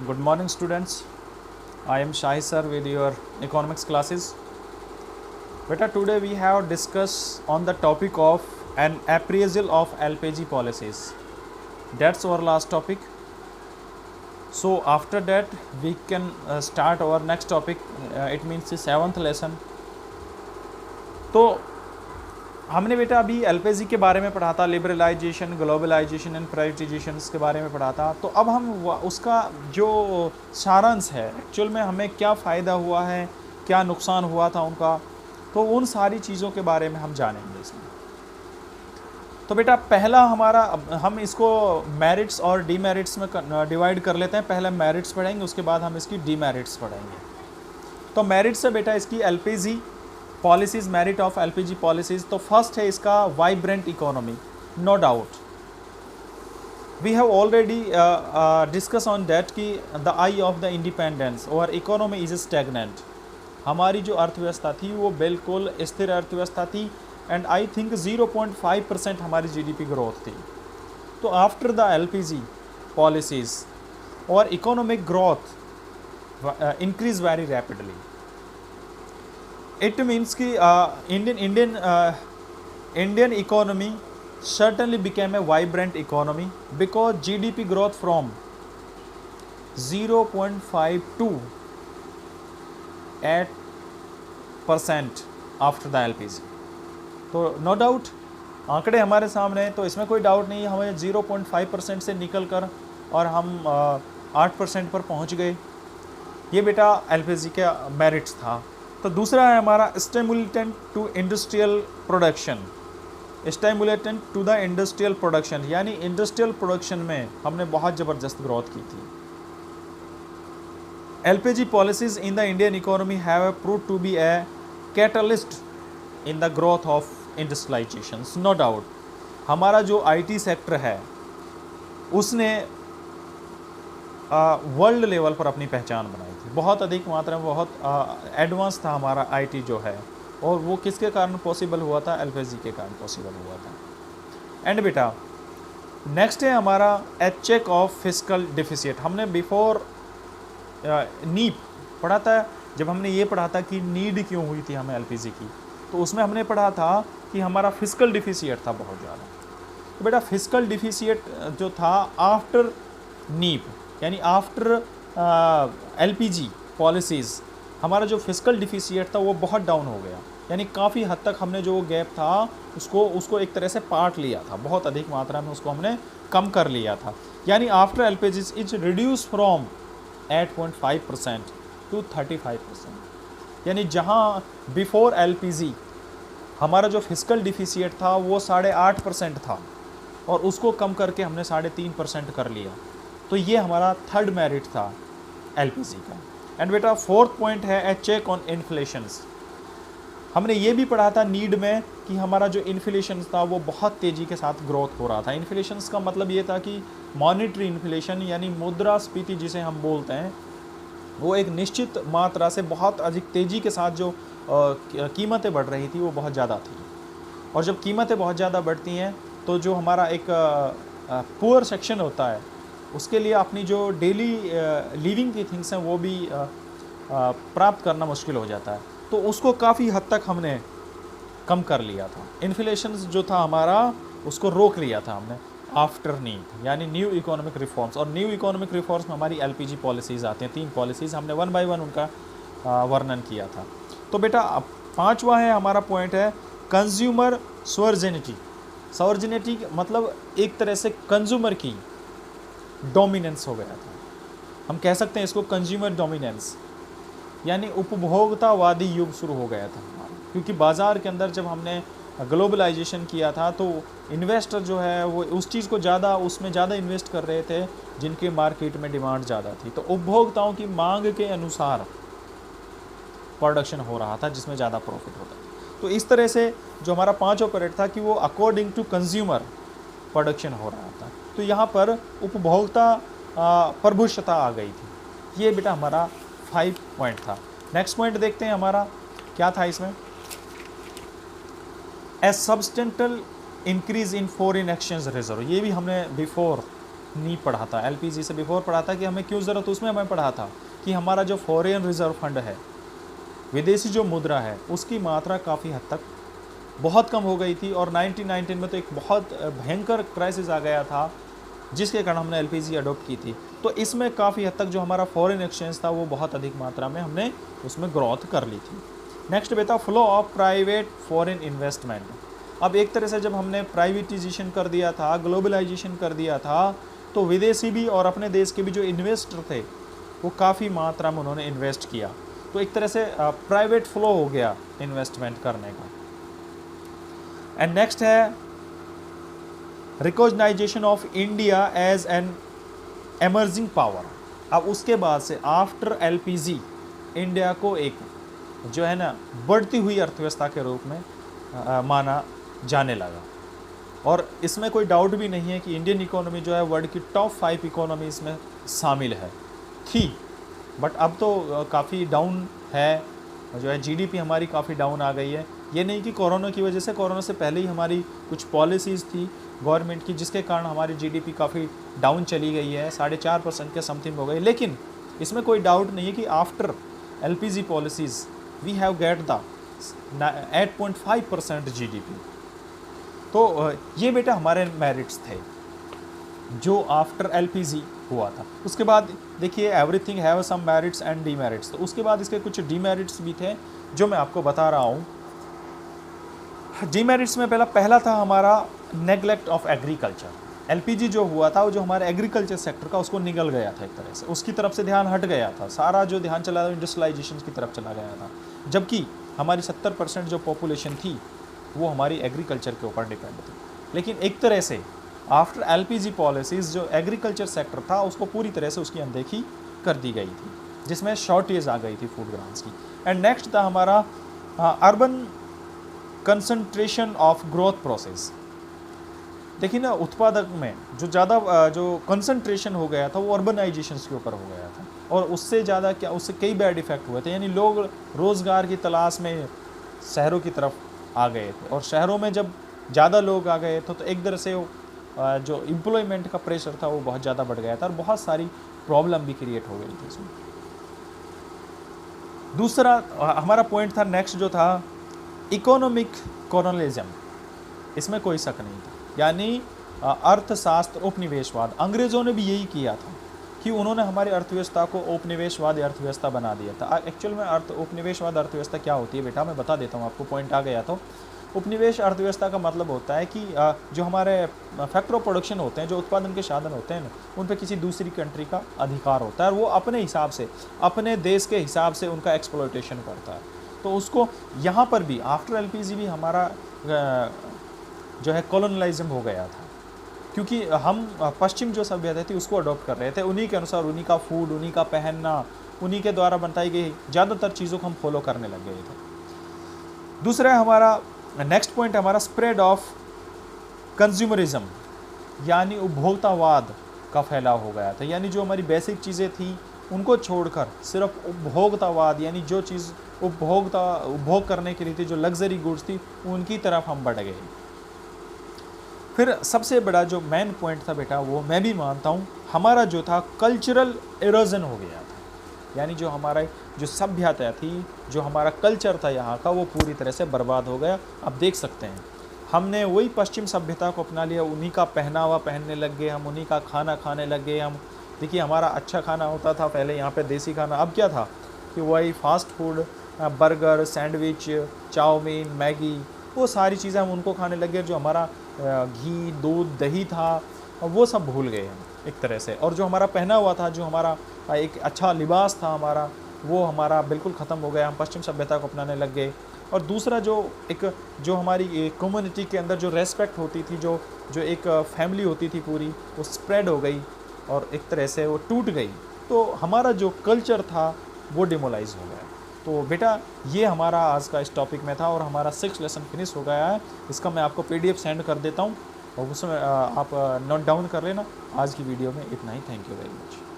Good morning, students. I am Shahi sir with your economics classes. Beta, today we have discussed on the topic of an appraisal of LPG policies. That's our last topic. So after that we can start our next topic. It means the 7th lesson. तो हमने बेटा अभी LPG के बारे में पढ़ा था, liberalisation, globalisation and privatisation के बारे में पढ़ा था। तो अब हम उसका जो सारांश है, एक्चुअल में हमें क्या फ़ायदा हुआ है, क्या नुकसान हुआ था उनका, तो उन सारी चीज़ों के बारे में हम जानेंगे इसमें। तो बेटा पहला हमारा, हम इसको मेरिट्स और डीमेरिट्स में डिवाइड कर लेते हैं। पहले मेरिट्स पढ़ेंगे, उसके बाद हम इसकी डीमेरिट्स पढ़ेंगे। तो मेरिट्स है बेटा इसकी LPG policies, merit of LPG policies. तो फर्स्ट है इसका vibrant economy, no doubt. We have already discuss on that कि the eye of the independence our economy is stagnant. हमारी जो अर्थव्यवस्था थी वो बिल्कुल स्थिर अर्थव्यवस्था थी एंड आई थिंक 0.5% हमारी जीडीपी ग्रोथ थी। तो आफ्टर द एलपीजी पॉलिसीज़ और economic growth increase very rapidly. It means कि Indian economy certainly became a vibrant economy because GDP growth from 0.5 to 8% after the LPG। तो no doubt आंकड़े हमारे सामने हैं, तो इसमें कोई डाउट नहीं है। हमें 0.5% से निकल कर और हम 8% पर पहुंच गए। ये बेटा एलपीजी का मेरिट्स था। तो दूसरा है हमारा stimulant to industrial production, stimulant to the industrial production, यानी इंडस्ट्रियल प्रोडक्शन में हमने बहुत ज़बरदस्त ग्रोथ की थी। LPG policies in the Indian economy have prove to be a catalyst in the growth of industrialisation, no doubt. हमारा जो IT sector है उसने वर्ल्ड लेवल पर अपनी पहचान बनाई थी। बहुत अधिक मात्रा में, बहुत एडवांस था हमारा आईटी जो है, और वो किसके कारण पॉसिबल हुआ था? एलपीजी के कारण पॉसिबल हुआ था। एंड बेटा नेक्स्ट है हमारा ए चेक ऑफ फिस्कल डिफिसिट। हमने बिफोर नीड पढ़ा था, जब हमने ये पढ़ा था कि नीड क्यों हुई थी हमें एलपीजी की, तो उसमें हमने पढ़ा था कि हमारा फिस्कल डिफिसिट था बहुत ज़्यादा। तो बेटा फिस्कल डिफिसिट जो था आफ्टर नीड, यानी आफ्टर एलपीजी पॉलिसीज़, हमारा जो फिस्कल डिफिसिट था वो बहुत डाउन हो गया। यानी काफ़ी हद तक हमने जो गैप था उसको एक तरह से पाट लिया था, बहुत अधिक मात्रा में उसको हमने कम कर लिया था। यानी after LPG it's reduce from 8.5% to 35%। यानी जहाँ बिफोर एलपीजी हमारा जो फिस्कल डिफिसिट था वो 8.5% था और उसको कम करके हमने 3.5% कर लिया। तो ये हमारा थर्ड मेरिट था एलपीजी का। एंड बेटा फोर्थ पॉइंट है ए चेक ऑन इन्फ्लेशंस। हमने ये भी पढ़ा था नीड में कि हमारा जो इन्फ्लेशन था वो बहुत तेज़ी के साथ ग्रोथ हो रहा था। इन्फ्लेशंस का मतलब ये था कि मॉनेटरी इन्फ्लेशन, यानी मुद्रास्फीति जिसे हम बोलते हैं, वो एक निश्चित मात्रा से बहुत अधिक तेज़ी के साथ जो कीमतें बढ़ रही थी वो बहुत ज़्यादा थी। और जब कीमतें बहुत ज़्यादा बढ़ती हैं तो जो हमारा एक पुअर सेक्शन होता है उसके लिए अपनी जो डेली लिविंग की थिंग्स हैं वो भी प्राप्त करना मुश्किल हो जाता है। तो उसको काफ़ी हद तक हमने कम कर लिया था। इन्फ्लेशन जो था हमारा उसको रोक लिया था हमने आफ्टर नीड, यानी न्यू इकोनॉमिक रिफॉर्म्स। और न्यू इकोनॉमिक रिफॉर्म्स में हमारी एलपीजी पॉलिसीज़ आती हैं, 3 पॉलिसीज़ हमने 1 बाय 1 उनका वर्णन किया था। तो बेटा पांचवा है हमारा पॉइंट है कंज्यूमर सॉवरेनिटी। सॉवरेनिटी मतलब एक तरह से कंज्यूमर की डोमिनेंस हो गया था, हम कह सकते हैं इसको कंज्यूमर डोमिनेंस, यानी उपभोक्तावादी युग शुरू हो गया था हमारा। क्योंकि बाज़ार के अंदर जब हमने ग्लोबलाइजेशन किया था तो इन्वेस्टर जो है वो उस चीज़ को उसमें ज़्यादा इन्वेस्ट कर रहे थे जिनके मार्केट में डिमांड ज़्यादा थी। तो उपभोक्ताओं की मांग के अनुसार प्रोडक्शन हो रहा था जिसमें ज़्यादा प्रॉफिट होता था। तो इस तरह से जो हमारा 5वां पॉइंट था कि वो अकॉर्डिंग टू कंज्यूमर प्रोडक्शन हो रहा था। तो यहाँ पर उपभोक्ता प्रभुत्वता आ गई थी। ये बेटा हमारा 5 पॉइंट था। नेक्स्ट पॉइंट देखते हैं हमारा क्या था इसमें। A substantial increase in foreign exchange reserve, ये भी हमने बिफोर नहीं पढ़ा था, एलपीजी से बिफोर पढ़ा था कि हमें क्यों ज़रूरत, उसमें हमें पढ़ा था कि हमारा जो फॉरेन रिजर्व फंड है, विदेशी जो मुद्रा है, उसकी मात्रा काफ़ी हद तक बहुत कम हो गई थी। और 1919 में तो एक बहुत भयंकर क्राइसिस आ गया था, जिसके कारण हमने एलपीजी अडॉप्ट की थी। तो इसमें काफ़ी हद तक जो हमारा फॉरेन एक्सचेंज था वो बहुत अधिक मात्रा में हमने उसमें ग्रोथ कर ली थी। नेक्स्ट बेटा, flow of private foreign investment. अब एक तरह से जब हमने प्राइवेटाइजेशन कर दिया था, ग्लोबलाइजेशन कर दिया था, तो विदेशी भी और अपने देश के भी जो इन्वेस्टर थे वो काफ़ी मात्रा में उन्होंने इन्वेस्ट किया। तो एक तरह से प्राइवेट फ्लो हो गया इन्वेस्टमेंट करने का। एंड नेक्स्ट है recognisation of India as an emerging power. अब उसके बाद से आफ्टर एलपीजी इंडिया को एक जो है ना बढ़ती हुई अर्थव्यवस्था के रूप में माना जाने लगा। और इसमें कोई डाउट भी नहीं है कि इंडियन इकोनॉमी जो है वर्ल्ड की टॉप 5 इकोनॉमीज़ में शामिल है, थी, बट अब तो काफ़ी डाउन है, जो है जीडीपी हमारी काफ़ी डाउन आ गई है। ये नहीं कि कोरोना की वजह से, कोरोना से पहले ही हमारी कुछ पॉलिसीज़ थी गवर्नमेंट की जिसके कारण हमारी जीडीपी काफ़ी डाउन चली गई है, 4.5% के समथिंग हो गई। लेकिन इसमें कोई डाउट नहीं है कि after LPG policies we have get the 8.5% GDP. तो ये बेटा हमारे मेरिट्स थे जो आफ्टर एलपीजी हुआ था। उसके बाद देखिए everything have some merits and demerits, तो उसके बाद इसके कुछ डीमेरिट्स भी थे जो मैं आपको बता रहा हूँ। डीमेरिट्स में पहला था हमारा नेग्लेक्ट ऑफ एग्रीकल्चर। एलपीजी जो हुआ था वो जो हमारे एग्रीकल्चर सेक्टर का उसको निगल गया था, एक तरह से उसकी तरफ से ध्यान हट गया था, सारा जो ध्यान चला था इंडस्ट्रियलाइजेशन की तरफ चला गया था, जबकि हमारी 70% जो पॉपुलेशन थी वो हमारी एग्रीकल्चर के ऊपर डिपेंड थी। लेकिन एक तरह से आफ्टर एलपीजी पॉलिसीज़ जो एग्रीकल्चर सेक्टर था उसको पूरी तरह से उसकी अनदेखी कर दी गई थी, जिसमें शॉर्टेज आ गई थी फूड ग्रान्स की। एंड नेक्स्ट था हमारा urban concentration of growth process. देखिए ना, उत्पादक में जो ज़्यादा जो कंसंट्रेशन हो गया था वो अर्बनाइजेशन के ऊपर हो गया था, और उससे ज़्यादा क्या, उससे कई बैड इफ़ेक्ट हुए थे। यानी लोग रोज़गार की तलाश में शहरों की तरफ आ गए थे, और शहरों में जब ज़्यादा लोग आ गए थे तो एक तरह से जो एम्प्लॉयमेंट का प्रेशर था वो बहुत ज़्यादा बढ़ गया था, और बहुत सारी प्रॉब्लम भी क्रिएट हो गई थी इसमें। दूसरा हमारा पॉइंट था, नेक्स्ट जो था इकोनॉमिक कॉलोनियलिज्म। इसमें कोई शक नहीं था, यानी अर्थशास्त्र उपनिवेशवाद। अंग्रेज़ों ने भी यही किया था कि उन्होंने हमारी अर्थव्यवस्था को उपनिवेशवादी अर्थव्यवस्था बना दिया था। एक्चुअल में उपनिवेशवाद अर्थव्यवस्था क्या होती है बेटा, मैं बता देता हूँ आपको, पॉइंट आ गया। तो उपनिवेश अर्थव्यवस्था का मतलब होता है कि जो हमारे फैक्टर ऑफ प्रोडक्शन होते हैं, जो उत्पादन के साधन होते हैं ना, उन पर किसी दूसरी कंट्री का अधिकार होता है, और वो अपने हिसाब से, अपने देश के हिसाब से उनका एक्सप्लॉयटेशन करता है। तो उसको यहाँ पर भी आफ्टर एलपीजी भी हमारा जो है कॉलोनलाइज्म हो गया था, क्योंकि हम पश्चिम जो सभ्यता थी उसको अडॉप्ट कर रहे थे, उन्हीं के अनुसार उन्हीं का फूड, उन्हीं का पहनना, उन्हीं के द्वारा बताई गई ज़्यादातर चीज़ों को हम फॉलो करने लग गए थे। दूसरा हमारा नेक्स्ट पॉइंट हमारा स्प्रेड ऑफ कंज्यूमरिज्म, यानी उपभोक्तावाद का फैलाव हो गया था। यानी जो हमारी बेसिक चीज़ें थी उनको छोड़कर सिर्फ उपभोक्तावाद, यानी जो चीज़ उपभोग करने के लिए थी, जो लग्जरी गुड्स थी, उनकी तरफ हम बढ़ गए। फिर सबसे बड़ा जो मेन पॉइंट था बेटा, वो मैं भी मानता हूँ, हमारा जो था कल्चरल इरोजन हो गया था। यानी जो हमारा जो सभ्यता थी, जो हमारा कल्चर था यहाँ का, वो पूरी तरह से बर्बाद हो गया। आप देख सकते हैं हमने वही पश्चिम सभ्यता को अपना लिया, उन्हीं का पहनावा पहनने लग गए, हम उन्हीं का खाना खाने लग गए। हम देखिए हमारा अच्छा खाना होता था पहले यहाँ पे देसी खाना, अब क्या था कि वही fast food, burger, sandwich, chow mein, Maggi, वो सारी चीज़ें हम उनको खाने लग गए। जो हमारा घी, दूध, दही था वो सब भूल गए हम एक तरह से। और जो हमारा पहना हुआ था, जो हमारा एक अच्छा लिबास था हमारा, वो हमारा बिल्कुल ख़त्म हो गया। हम पश्चिम सभ्यता को अपनाने लग गए। और दूसरा जो हमारी कम्युनिटी के अंदर जो रेस्पेक्ट होती थी, जो एक फैमिली होती थी पूरी, वो स्प्रेड हो गई और एक तरह से वो टूट गई। तो हमारा जो कल्चर था वो डिमोलाइज हो गया। तो बेटा ये हमारा आज का इस टॉपिक में था, और हमारा 6 लेसन फिनिश हो गया है। इसका मैं आपको PDF सेंड कर देता हूँ, और उसमें आप नोट डाउन कर लेना। आज की वीडियो में इतना ही। Thank you very much.